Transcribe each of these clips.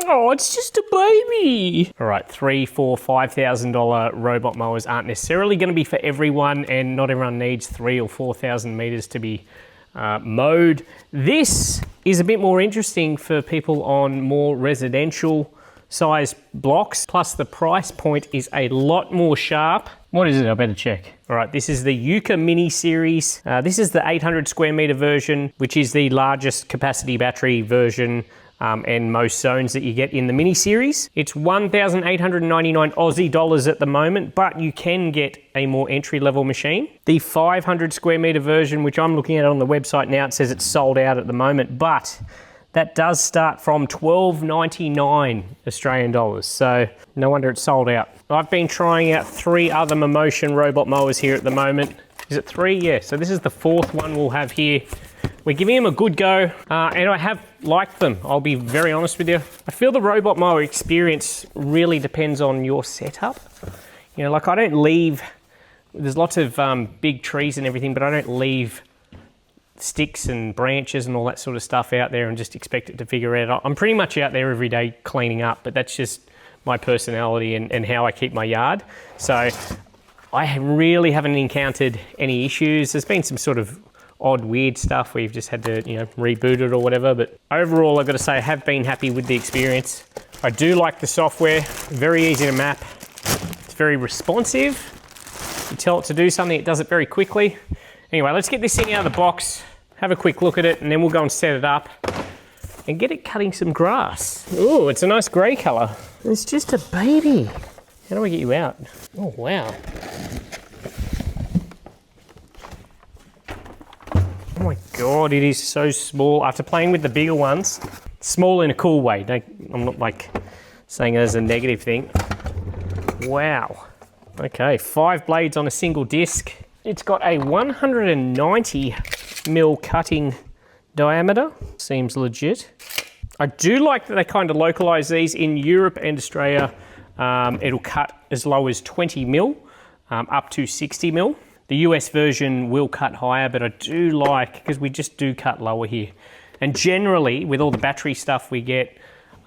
Oh, it's just a baby. All right, $3,000, $4,000, $5,000 robot mowers aren't necessarily going to be for everyone, and not everyone needs 3,000 or 4,000 meters to be mowed. This is a bit more interesting for people on more residential size blocks, plus the price point is a lot more sharp. What is it? I better check. All right, this is the Yuka Mini Series. This is the 800 square meter version, which is the largest capacity battery version and most zones that you get in the Mini Series. It's 1,899 Aussie dollars at the moment, but you can get a more entry-level machine. The 500 square meter version, which I'm looking at on the website now, it says it's sold out at the moment, but that does start from $12.99 Australian dollars, so no wonder it's sold out. I've been trying out 3 other Mammotion robot mowers here at the moment. Is it 3? Yeah, so this is the 4th one we'll have here. We're giving them a good go, and I have liked them. I'll be very honest with you. I feel the robot mower experience really depends on your setup. You know, like I don't leave, there's lots of big trees and everything, but I don't leave sticks and branches and all that sort of stuff out there and just expect it to figure it out. I'm pretty much out there every day cleaning up, but that's just my personality and how I keep my yard. So I really haven't encountered any issues. There's been some sort of odd, weird stuff where you've just had to, you know, reboot it or whatever, but overall, I've got to say I have been happy with the experience. I do like the software, very easy to map. It's very responsive. You tell it to do something, it does it very quickly. Anyway, let's get this thing out of the box, have a quick look at it, and then we'll go and set it up and get it cutting some grass. Ooh, it's a nice grey colour. It's just a baby. How do I get you out? Oh, wow. Oh my God, it is so small. After playing with the bigger ones, small in a cool way. I'm not like saying it as a negative thing. Wow. Okay, 5 blades on a single disc. It's got a 190 mil cutting diameter. Seems legit. I do like that they kind of localize these. In Europe and Australia. It'll cut as low as 20 mil, up to 60 mil. The US version will cut higher, but I do like, because we just do cut lower here. And generally, with all the battery stuff we get,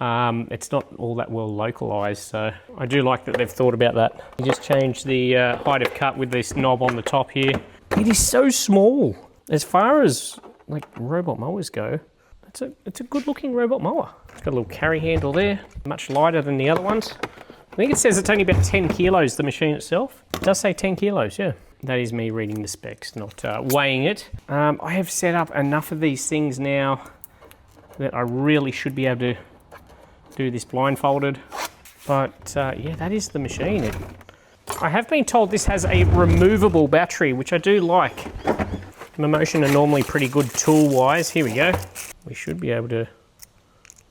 it's not all that well localized, so I do like that they've thought about that. You just change the height of cut with this knob on the top here. It is so small. As far as like robot mowers go, it's a good looking robot mower. It's got a little carry handle there, much lighter than the other ones. I think it says it's only about 10 kilos, the machine itself. It does say 10 kilos, yeah. That is me reading the specs, not weighing it. I have set up enough of these things now that I really should be able to do this blindfolded, but yeah, that is the machine. I have been told this has a removable battery, which I do like. Mammotion are normally pretty good tool-wise. Here we go. We should be able to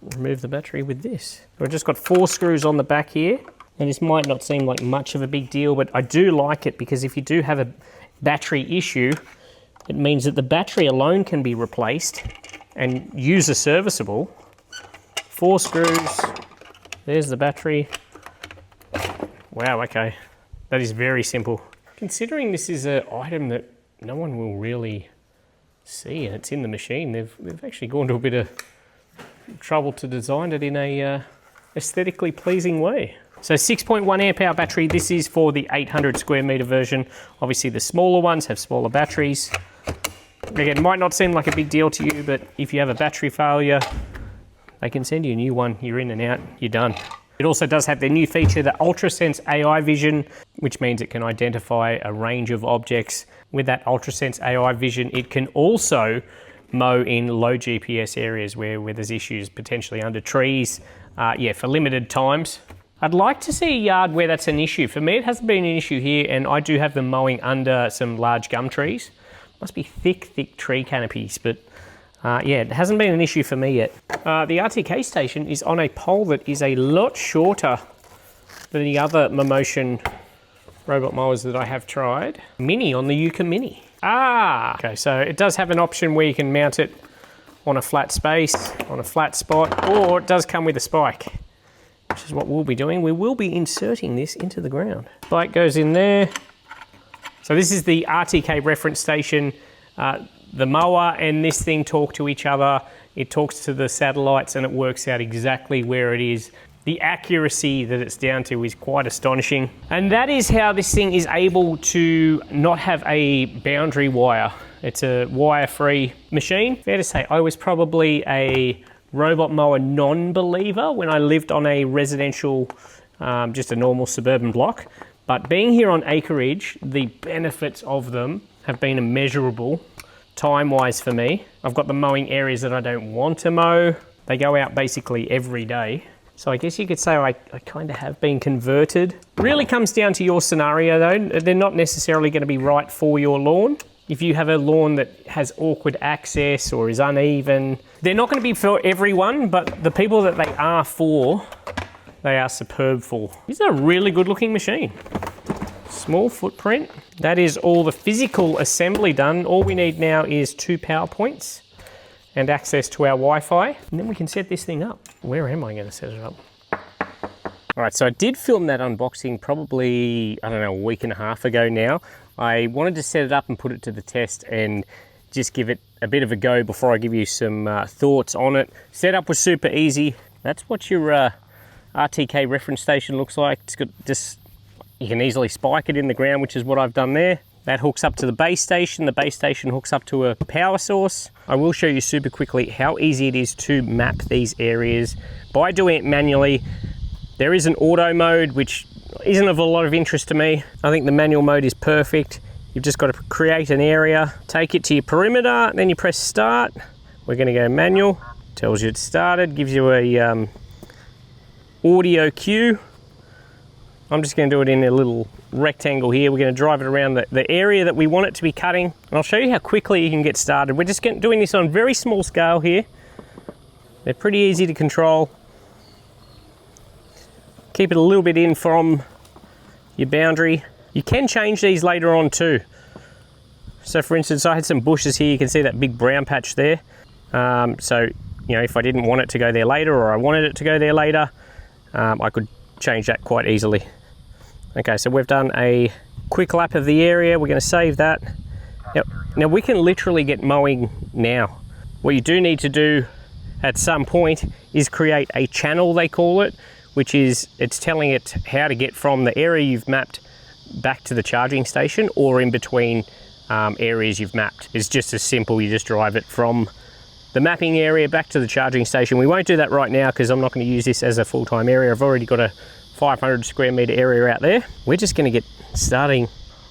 remove the battery with this. I've just got 4 screws on the back here, and this might not seem like much of a big deal, but I do like it because if you do have a battery issue, it means that the battery alone can be replaced and user serviceable. 4 screws, there's the battery. Wow, okay. That is very simple. Considering this is an item that no one will really see and it's in the machine, they've actually gone to a bit of trouble to design it in a aesthetically pleasing way. So 6.1 amp hour battery, this is for the 800 square meter version. Obviously the smaller ones have smaller batteries. Again, it might not seem like a big deal to you, but if you have a battery failure, they can send you a new one. You're in and out, you're done. It also does have their new feature, the UltraSense AI vision, which means it can identify a range of objects. With that UltraSense AI vision, it can also mow in low GPS areas where there's issues, potentially under trees, yeah, for limited times. I'd like to see a yard where that's an issue. For me, it hasn't been an issue here, and I do have them mowing under some large gum trees. Must be thick tree canopies, but yeah, it hasn't been an issue for me yet. The RTK station is on a pole that is a lot shorter than the other Mammotion robot mowers that I have tried. Mini on the Yuka Mini. Okay, so it does have an option where you can mount it on a flat space, on a flat spot, or it does come with a spike, which is what we'll be doing. We will be inserting this into the ground. Spike goes in there. So this is the RTK reference station. The mower and this thing talk to each other It talks to the satellites and it works out exactly where it is. The accuracy that it's down to is quite astonishing. And that is how this thing is able to not have a boundary wire. It's a wire-free machine. Fair to say, I was probably a robot mower non-believer when I lived on a residential, just a normal suburban block. But being here on acreage, the benefits of them have been immeasurable time-wise for me. I've got the mowing areas that I don't want to mow. They go out basically every day. So I guess you could say I kind of have been converted. Really comes down to your scenario though. They're not necessarily going to be right for your lawn. If you have a lawn that has awkward access or is uneven, they're not going to be for everyone, but the people that they are for, they are superb for. This is a really good looking machine. Small footprint. That is all the physical assembly done. All we need now is 2 power points and access to our Wi-Fi, and then we can set this thing up. Where am I going to set it up? All right, so I did film that unboxing probably, I don't know, a week and a half ago now. I wanted to set it up and put it to the test and just give it a bit of a go before I give you some thoughts on it. Setup was super easy. That's what your RTK reference station looks like. It's got just, you can easily spike it in the ground, which is what I've done there. That hooks up to the base station. The base station hooks up to a power source. I will show you super quickly how easy it is to map these areas by doing it manually. There is an auto mode, which isn't of a lot of interest to me. I think the manual mode is perfect. You've just got to create an area, take it to your perimeter, then you press start. We're going to go manual. Tells you it's started, gives you a audio cue. I'm just going to do it in a little rectangle here. We're going to drive it around the area that we want it to be cutting. And I'll show you how quickly you can get started. We're just doing this on very small scale here. They're pretty easy to control. Keep it a little bit in from your boundary. You can change these later on too. So for instance, I had some bushes here. You can see that big brown patch there. So, you know, if I didn't want it to go there later or I wanted it to go there later, I could change that quite easily. Okay, so we've done a quick lap of the area. We're going to save that. Now we can literally get mowing now. What you do need to do at some point is create a channel, they call it, which is, it's telling it how to get from the area you've mapped back to the charging station or in between areas you've mapped. It's just as simple, you just drive it from the mapping area back to the charging station. We won't do that right now because I'm not going to use this as a full-time area. I've already got a 500 square meter area out there. We're just going to get starting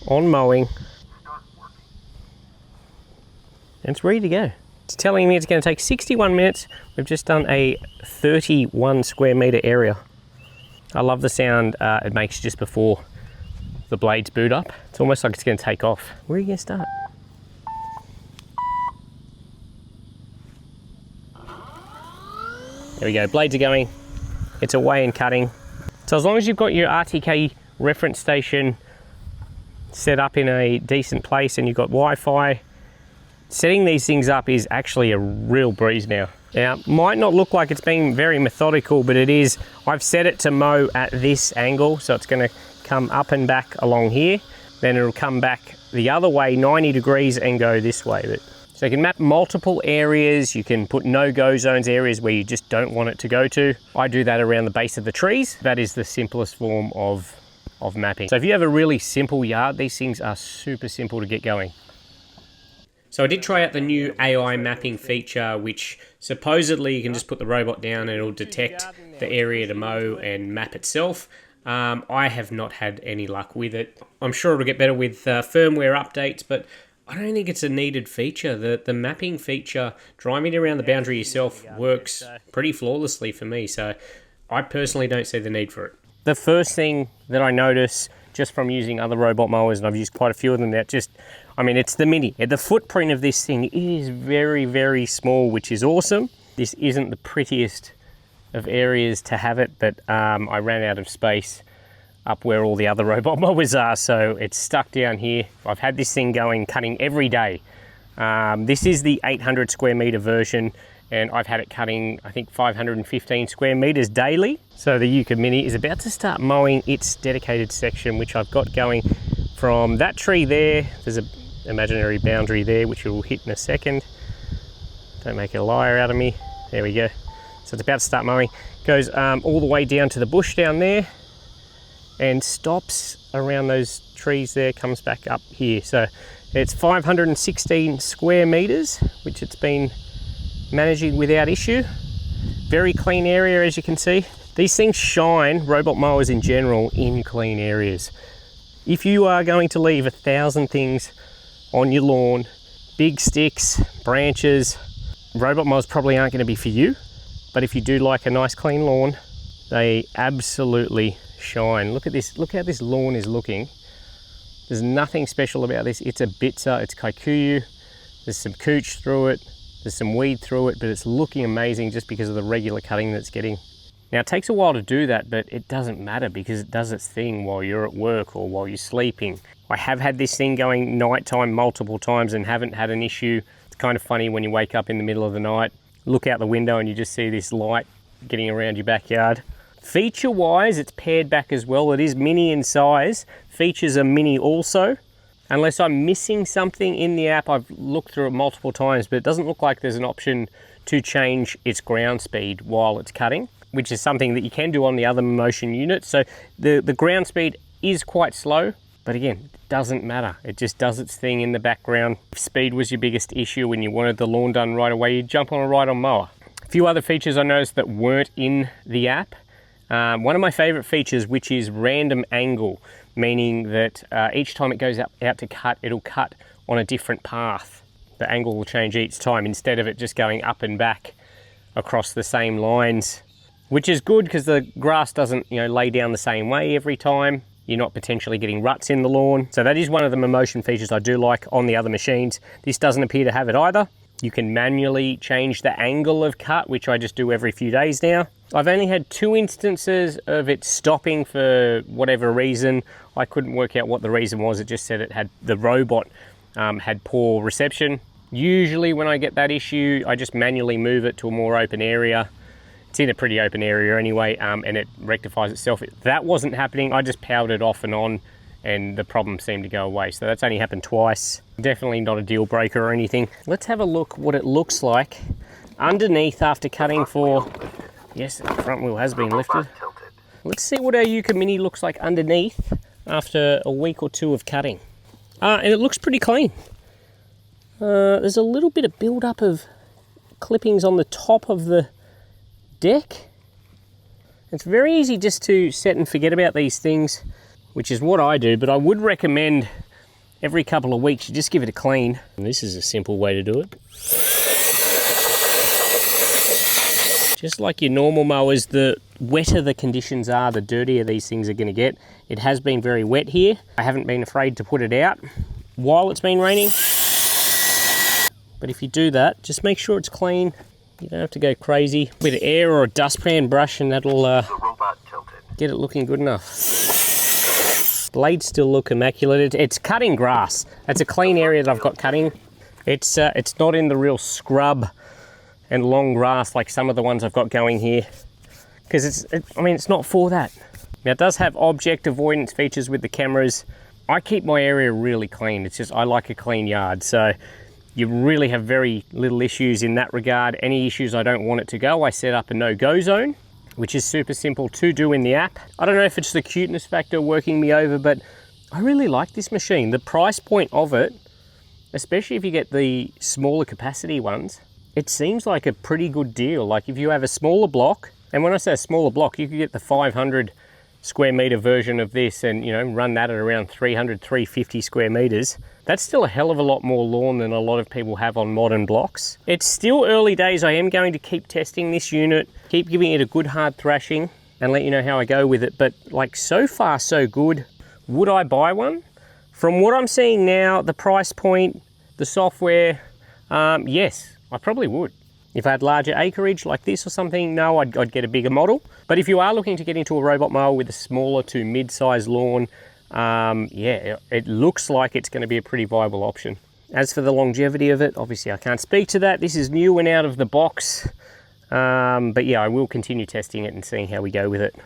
on mowing. And it's ready to go. It's telling me it's going to take 61 minutes. We've just done a 31 square meter area. I love the sound it makes just before the blades boot up. It's almost like it's going to take off. Where are you going to start? There we go, blades are going. It's away and cutting. So as long as you've got your RTK reference station set up in a decent place and you've got Wi-Fi, setting these things up is actually a real breeze now. Now, might not look like it's being very methodical, but it is. I've set it to mow at this angle, so it's going to come up and back along here. Then it'll come back the other way, 90 degrees, and go this way. So you can map multiple areas. You can put no-go zones, areas where you just don't want it to go to. I do that around the base of the trees. That is the simplest form of mapping. So if you have a really simple yard, these things are super simple to get going. So I did try out the new AI mapping feature, which supposedly you can just put the robot down and it'll detect the area to mow and map itself. I have not had any luck with it. I'm sure it'll get better with firmware updates, but I don't think it's a needed feature. The mapping feature, driving around the boundary yourself, works pretty flawlessly for me. So I personally don't see the need for it. The first thing that I notice just from using other robot mowers, and I've used quite a few of them, it's the Mini. The footprint of this thing is very, very small, which is awesome. This isn't the prettiest of areas to have it, but I ran out of space up where all the other robot mowers are, so it's stuck down here. I've had this thing going, cutting every day. This is the 800 square meter version, and I've had it cutting, I think, 515 square meters daily. So the Yuka Mini is about to start mowing its dedicated section, which I've got going from that tree there. There's an imaginary boundary there, which we'll hit in a second. Don't make a liar out of me. There we go. So it's about to start mowing. Goes all the way down to the bush down there and stops around those trees there, comes back up here. So it's 516 square meters, which it's been managing without issue. Very clean area, as you can see. These things shine, robot mowers in general, in clean areas. If you are going to leave 1,000 things on your lawn, big sticks, branches, robot mowers probably aren't going to be for you. But if you do like a nice clean lawn, they absolutely shine. Look at this, look how this lawn is looking. There's nothing special about this. It's a bitsa, it's kikuyu. There's some cooch through it, there's some weed through it, but it's looking amazing just because of the regular cutting that's getting. Now it takes a while to do that, but it doesn't matter because it does its thing while you're at work or while you're sleeping. I have had this thing going nighttime multiple times and haven't had an issue. It's kind of funny when you wake up in the middle of the night, look out the window and you just see this light getting around your backyard. Feature wise, it's pared back as well. It is mini in size. Features are mini also. Unless I'm missing something in the app, I've looked through it multiple times, but it doesn't look like there's an option to change its ground speed while it's cutting, which is something that you can do on the other Mammotion units. So the ground speed is quite slow, but again, it doesn't matter. It just does its thing in the background. If speed was your biggest issue when you wanted the lawn done right away, you'd jump on a ride-on mower. A few other features I noticed that weren't in the app. One of my favorite features, which is random angle, meaning that each time it goes out to cut, it'll cut on a different path. The angle will change each time instead of it just going up and back across the same lines, which is good because the grass doesn't, lay down the same way every time. You're not potentially getting ruts in the lawn. So that is one of the Mammotion features I do like on the other machines. This doesn't appear to have it either. You can manually change the angle of cut, which I just do every few days now. I've only had 2 instances of it stopping for whatever reason. I couldn't work out what the reason was. It just said it had, the robot had poor reception. Usually when I get that issue, I just manually move it to a more open area. It's in a pretty open area anyway, and it rectifies itself. That wasn't happening. I just powered it off and on and the problem seemed to go away. So that's only happened twice. Definitely not a deal breaker or anything. Let's have a look what it looks like underneath after cutting for, yes, the front wheel has been lifted. Let's see what our Yuka Mini looks like underneath after a week or 2 of cutting. And it looks pretty clean. There's a little bit of build-up of clippings on the top of the deck. It's very easy just to set and forget about these things, which is what I do, but I would recommend every couple of weeks you just give it a clean. And this is a simple way to do it. Just like your normal mowers, the wetter the conditions are, the dirtier these things are going to get. It has been very wet here. I haven't been afraid to put it out while it's been raining. But if you do that, just make sure it's clean. You don't have to go crazy. With air or a dustpan brush and that'll get it looking good enough. Blades still look immaculate. It's cutting grass. It's a clean area that I've got cutting. It's not in the real scrub and long grass like some of the ones I've got going here. Because it's not for that. Now it does have object avoidance features with the cameras. I keep my area really clean. It's just I like a clean yard. So you really have very little issues in that regard. Any issues I don't want it to go, I set up a no-go zone, which is super simple to do in the app. I don't know if it's the cuteness factor working me over, but I really like this machine. The price point of it, especially if you get the smaller capacity ones, it seems like a pretty good deal. Like if you have a smaller block, and when I say a smaller block, you could get the 500 square meter version of this and run that at around 300, 350 square meters. That's still a hell of a lot more lawn than a lot of people have on modern blocks. It's still early days. I am going to keep testing this unit, keep giving it a good hard thrashing and let you know how I go with it. But like so far so good. Would I buy one? From what I'm seeing now, the price point, the software, yes, I probably would. If I had larger acreage like this or something, no, I'd get a bigger model. But if you are looking to get into a robot mower with a smaller to mid-sized lawn, yeah, it looks like it's going to be a pretty viable option. As for the longevity of it, obviously I can't speak to that. This is new and out of the box. But yeah, I will continue testing it and seeing how we go with it.